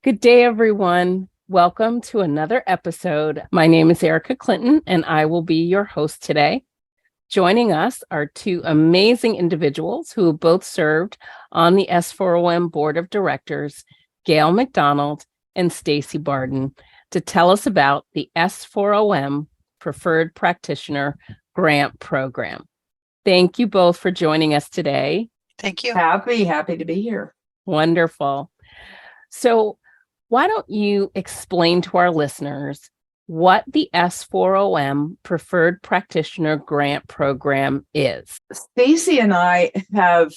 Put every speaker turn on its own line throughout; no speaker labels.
Good day, everyone. Welcome to another episode. My name is Ericka Clinton, and I will be your host today. Joining us are two amazing individuals who have both served on the S4OM Board of Directors, Gayle MacDonald and Stacy Barden, to tell us about the S4OM Preferred Practitioner Grant Program. Thank you both for joining us today.
Thank you.
Happy to be here.
Wonderful. So, why don't you explain to our listeners what the S4OM Preferred Practitioner Grant Program is?
Stacy and I have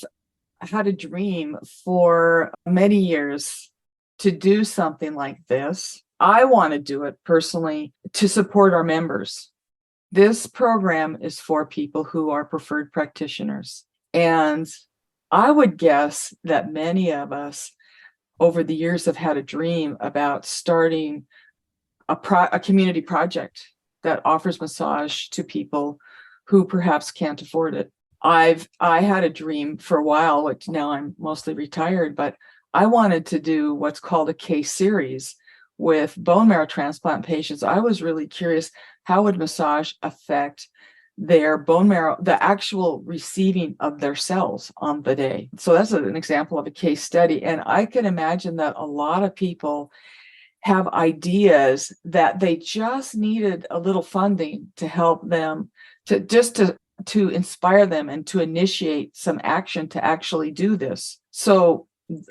had a dream for many years to do something like this. I want to do it personally to support our members. This program is for people who are preferred practitioners. And I would guess that many of us over the years have had a dream about starting a community project that offers massage to people who perhaps can't afford it. I had a dream for a while, which now I'm mostly retired, but I wanted to do what's called a case series with bone marrow transplant patients. I was really curious, how would massage affect their bone marrow, the actual receiving of their cells on the day. So that's an example of a case study. And I can imagine that a lot of people have ideas that they just needed a little funding to help them to inspire them and to initiate some action to actually do this. So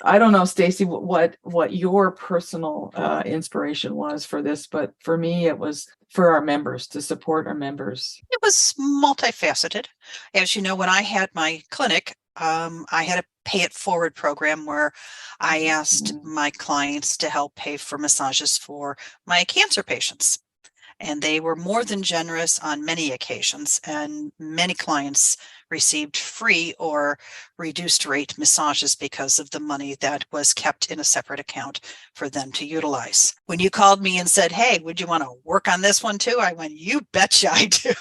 I don't know, Stacy, what your personal inspiration was for this, but for me, it was for our members, to support our members.
It was multifaceted. As you know, when I had my clinic, I had a pay it forward program where I asked my clients to help pay for massages for my cancer patients. And they were more than generous on many occasions, and many clients received free or reduced rate massages because of the money that was kept in a separate account for them to utilize. When you called me and said, "Hey, would you want to work on this one too?" I went, "You betcha I do."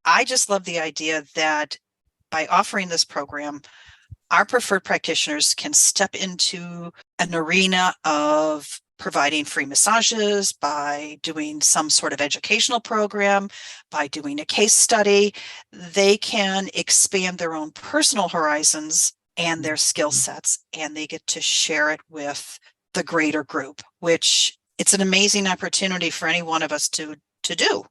I just love the idea that by offering this program, our preferred practitioners can step into an arena of providing free massages, by doing some sort of educational program, by doing a case study. They can expand their own personal horizons and their skill sets, and they get to share it with the greater group, which it's an amazing opportunity for any one of us to do.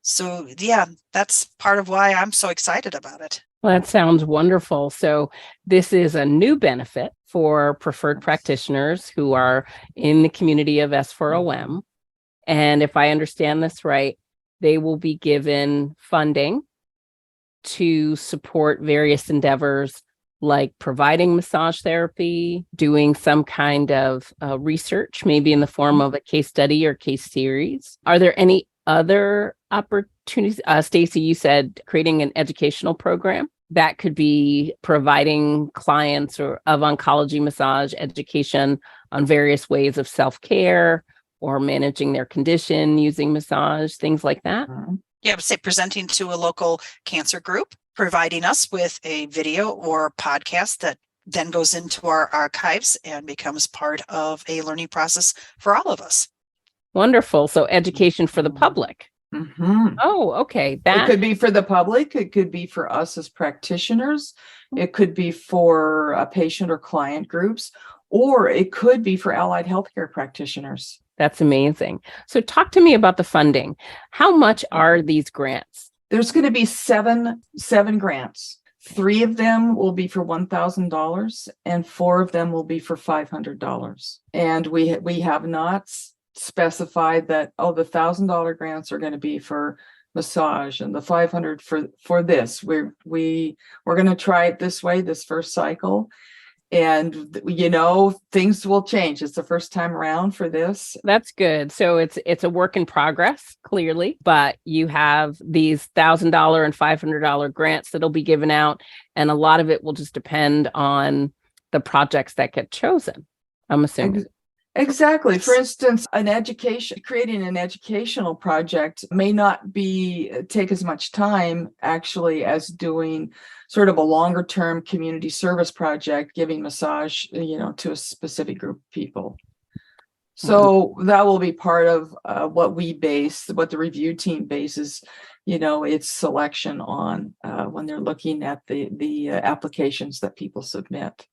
So yeah, that's part of why I'm so excited about it.
Well, that sounds wonderful. So this is a new benefit for preferred practitioners who are in the community of S4OM. And if I understand this right, they will be given funding to support various endeavors like providing massage therapy, doing some kind of research, maybe in the form of a case study or case series. Are there any other opportunities? Stacy, you said creating an educational program. That could be providing clients of oncology massage education on various ways of self-care or managing their condition using massage, things like that.
Yeah, I would say presenting to a local cancer group, providing us with a video or podcast that then goes into our archives and becomes part of a learning process for all of us.
Wonderful. So education for the public.
Mm-hmm.
Oh, okay.
It could be for the public. It could be for us as practitioners. It could be for a patient or client groups, or it could be for allied healthcare practitioners.
That's amazing. So talk to me about the funding. How much are these grants?
There's going to be seven grants. 3 of them will be for $1,000 and 4 of them will be for $500. And we have not specified that, the $1,000 grants are going to be for massage and the $500 for this. We're going to try it this way, this first cycle. And things will change. It's the first time around for this.
That's good. So it's a work in progress, clearly, but you have these $1,000 and $500 grants that'll be given out, and a lot of it will just depend on the projects that get chosen, I'm assuming.
Exactly. For instance, creating an educational project may not take as much time actually as doing sort of a longer term community service project, giving massage, to a specific group of people. So that will be part of what the review team bases, its selection on when they're looking at the applications that people submit.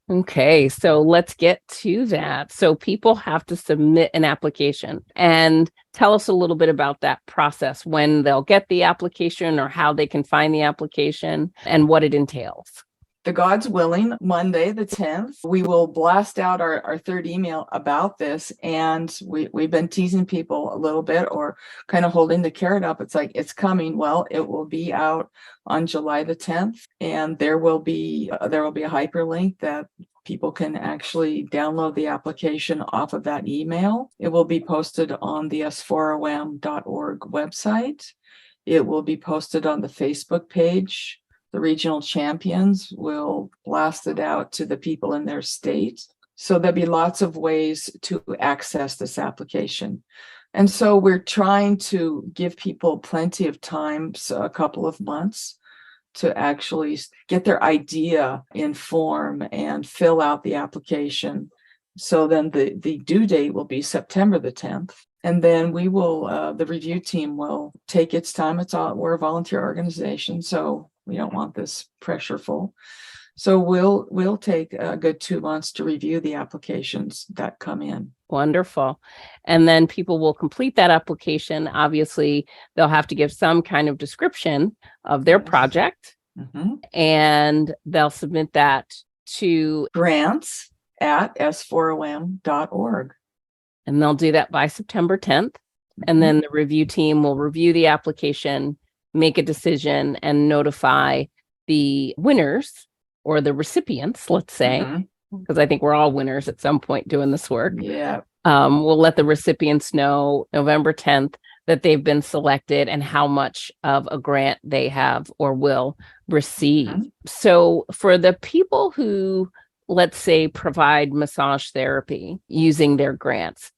Okay, so let's get to that. So people have to submit an application, and tell us a little bit about that process, when they'll get the application or how they can find the application and what it entails.
The God's willing, Monday the 10th, we will blast out our third email about this. And we've been teasing people a little bit, or kind of holding the carrot up. It's like, it's coming. Well, it will be out on July the 10th. And there will be a hyperlink that people can actually download the application off of that email. It will be posted on the S4OM.org website. It will be posted on the Facebook page. The regional champions will blast it out to the people in their state. So there'll be lots of ways to access this application. And so we're trying to give people plenty of time, so a couple of months, to actually get their idea in form and fill out the application. So then the due date will be September the 10th. And then we will, the review team will take its time. We're a volunteer organization, so we don't want this pressureful. So we'll take a good 2 months to review the applications that come in.
Wonderful. And then people will complete that application. Obviously, they'll have to give some kind of description of their project, and they'll submit that to
grants@s4om.org.
And they'll do that by September 10th. And then the review team will review the application, make a decision, and notify the winners or the recipients, let's say, because I think we're all winners at some point doing this work.
Yeah.
We'll let the recipients know November 10th that they've been selected and how much of a grant they have or will receive. So for the people who, let's say, provide massage therapy using their grants,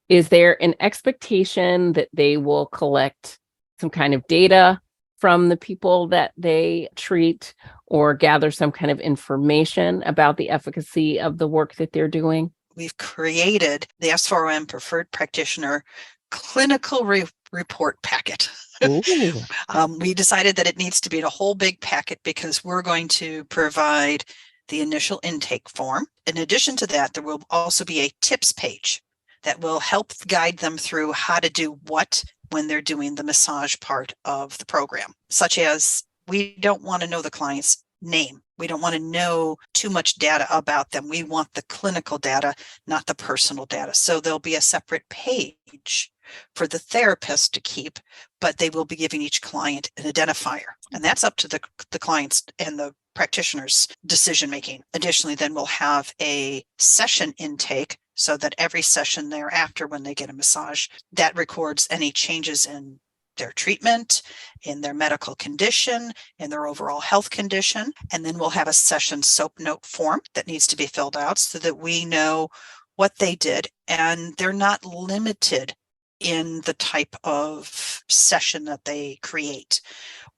is there an expectation that they will collect some kind of data from the people that they treat, or gather some kind of information about the efficacy of the work that they're doing?
We've created the S4OM Preferred Practitioner clinical report packet. We decided that it needs to be a whole big packet because we're going to provide the initial intake form. In addition to that, there will also be a tips page that will help guide them through how to do what when they're doing the massage part of the program, such as we don't want to know the client's name. We don't want to know too much data about them. We want the clinical data, not the personal data. So there'll be a separate page for the therapist to keep, but they will be giving each client an identifier. And that's up to the clients and the practitioners' decision making. Additionally, then we'll have a session intake so that every session thereafter, when they get a massage, that records any changes in their treatment, in their medical condition, in their overall health condition. And then we'll have a session SOAP note form that needs to be filled out so that we know what they did, and they're not limited in the type of session that they create.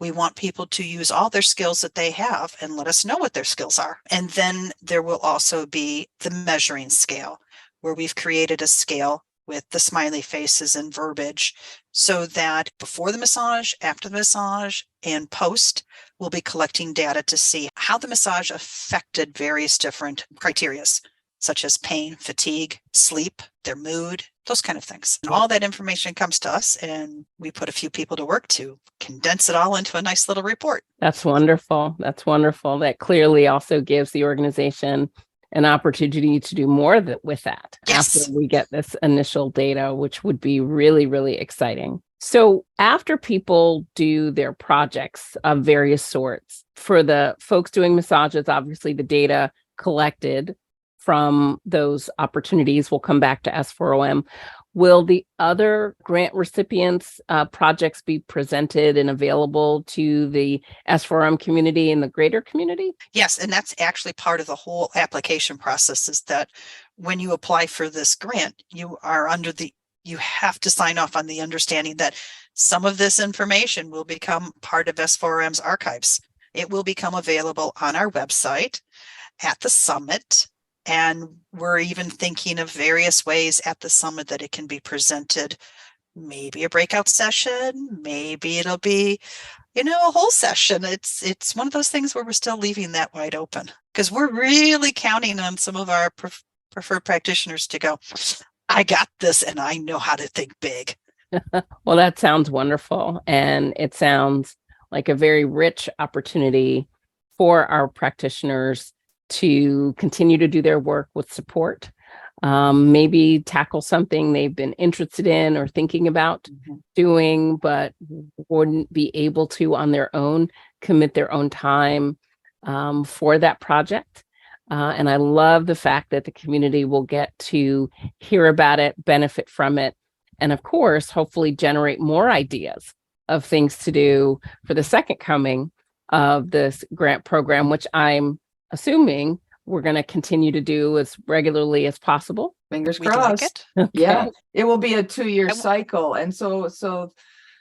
We want people to use all their skills that they have and let us know what their skills are. And then there will also be the measuring scale, where we've created a scale with the smiley faces and verbiage so that before the massage, after the massage, and post, we'll be collecting data to see how the massage affected various different criterias, such as pain, fatigue, sleep, their mood, those kind of things. And all that information comes to us, and we put a few people to work to condense it all into a nice little report.
That's wonderful. That's wonderful. That clearly also gives the organization an opportunity to do more with that after we get this initial data, which would be really, really exciting. So after people do their projects of various sorts, for the folks doing massages, obviously the data collected from those opportunities will come back to S4OM. Will the other grant recipients' projects be presented and available to the S4OM community and the greater community?
Yes, and that's actually part of the whole application process, is that when you apply for this grant, you have to sign off on the understanding that some of this information will become part of S4OM's archives. It will become available on our website, at the summit, And we're even thinking of various ways at the summit that it can be presented. Maybe a breakout session, maybe it'll be, a whole session. It's one of those things where we're still leaving that wide open, because we're really counting on some of our preferred practitioners to go, I got this and I know how to think big.
Well, that sounds wonderful. And it sounds like a very rich opportunity for our practitioners to continue to do their work with support. Maybe tackle something they've been interested in or thinking about doing, but wouldn't be able to on their own, commit their own time for that project. And I love the fact that the community will get to hear about it, benefit from it, and of course, hopefully generate more ideas of things to do for the second coming of this grant program, which I'm assuming we're going to continue to do as regularly as possible.
Fingers
We'd like
crossed.
it.
Okay.
Yeah, it will be a 2-year
I-
cycle. And so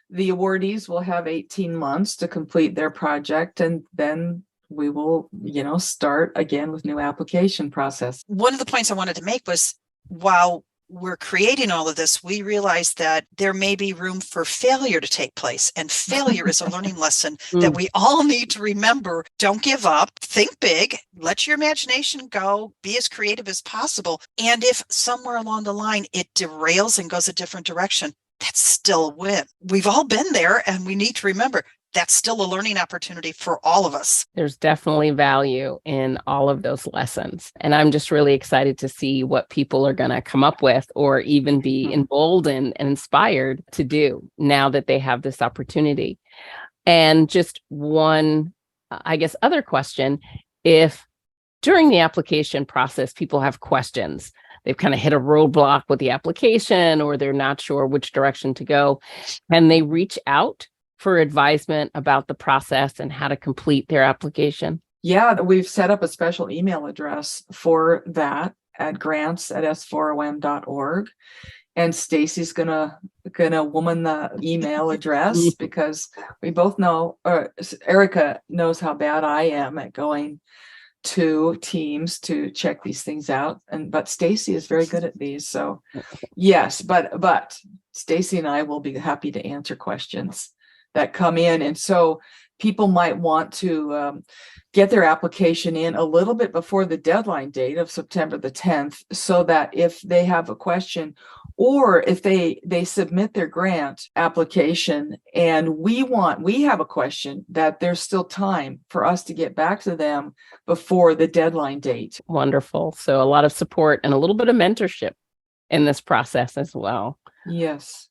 the awardees will have 18 months to complete their project, and then we will, start again with new application process.
One of the points I wanted to make was, while we're creating all of this, we realize that there may be room for failure to take place. And failure is a learning lesson that we all need to remember. Don't give up. Think big. Let your imagination go. Be as creative as possible. And if somewhere along the line it derails and goes a different direction, that's still a win. We've all been there, and we need to remember that's still a learning opportunity for all of us.
There's definitely value in all of those lessons. And I'm just really excited to see what people are going to come up with, or even be emboldened and inspired to do now that they have this opportunity. And just one, other question, if during the application process, people have questions, they've kind of hit a roadblock with the application, or they're not sure which direction to go, can they reach out for advisement about the process and how to complete their application?
Yeah, we've set up a special email address for that at grants@s4om.org. And Stacy's gonna woman the email address, because we both know, Ericka knows how bad I am at going to teams to check these things out. But Stacy is very good at these. So yes, but Stacy and I will be happy to answer questions that come in. And so people might want to get their application in a little bit before the deadline date of September the 10th, so that if they have a question, or if they submit their grant application and we have a question, that there's still time for us to get back to them before the deadline date.
Wonderful. So a lot of support and a little bit of mentorship in this process as well.
Yes.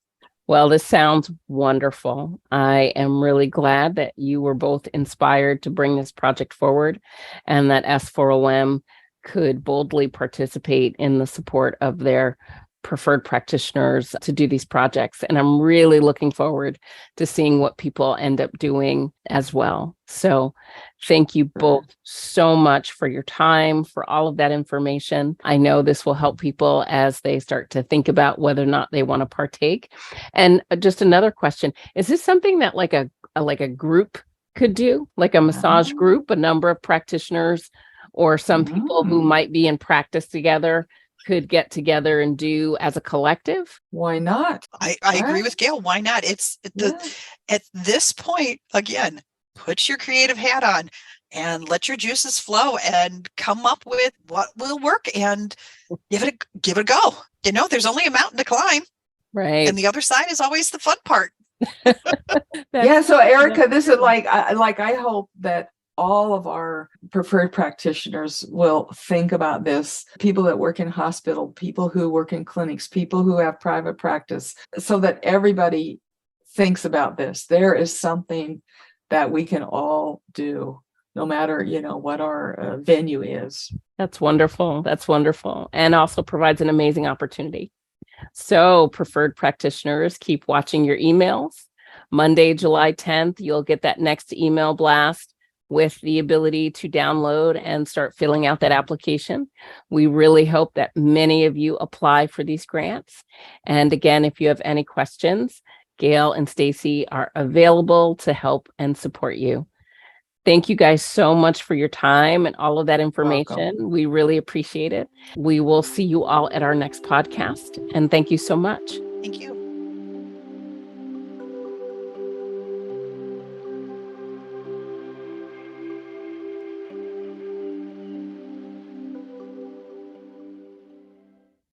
Well, this sounds wonderful. I am really glad that you were both inspired to bring this project forward, and that S4OM could boldly participate in the support of their preferred practitioners to do these projects. And I'm really looking forward to seeing what people end up doing as well. So thank you both so much for your time, for all of that information. I know this will help people as they start to think about whether or not they want to partake. And just another question, is this something that like a group could do, like a massage group, a number of practitioners, or some people who might be in practice together could get together and do as a collective?
Why not?
I agree with Gayle. Why not? At this point, again, put your creative hat on and let your juices flow and come up with what will work, and give it a go. There's only a mountain to climb,
Right.
and the other side is always the fun part.
Yeah. So Ericka, this is I hope that all of our preferred practitioners will think about this. People that work in hospital, people who work in clinics, people who have private practice, so that everybody thinks about this. There is something that we can all do, no matter, what our venue is.
That's wonderful. That's wonderful. And also provides an amazing opportunity. So preferred practitioners, keep watching your emails. Monday, July 10th, you'll get that next email blast with the ability to download and start filling out that application. We really hope that many of you apply for these grants. And again, if you have any questions, Gayle and Stacy are available to help and support you. Thank you guys so much for your time and all of that information.
Welcome.
We really appreciate it. We will see you all at our next podcast. And thank you so much.
Thank you.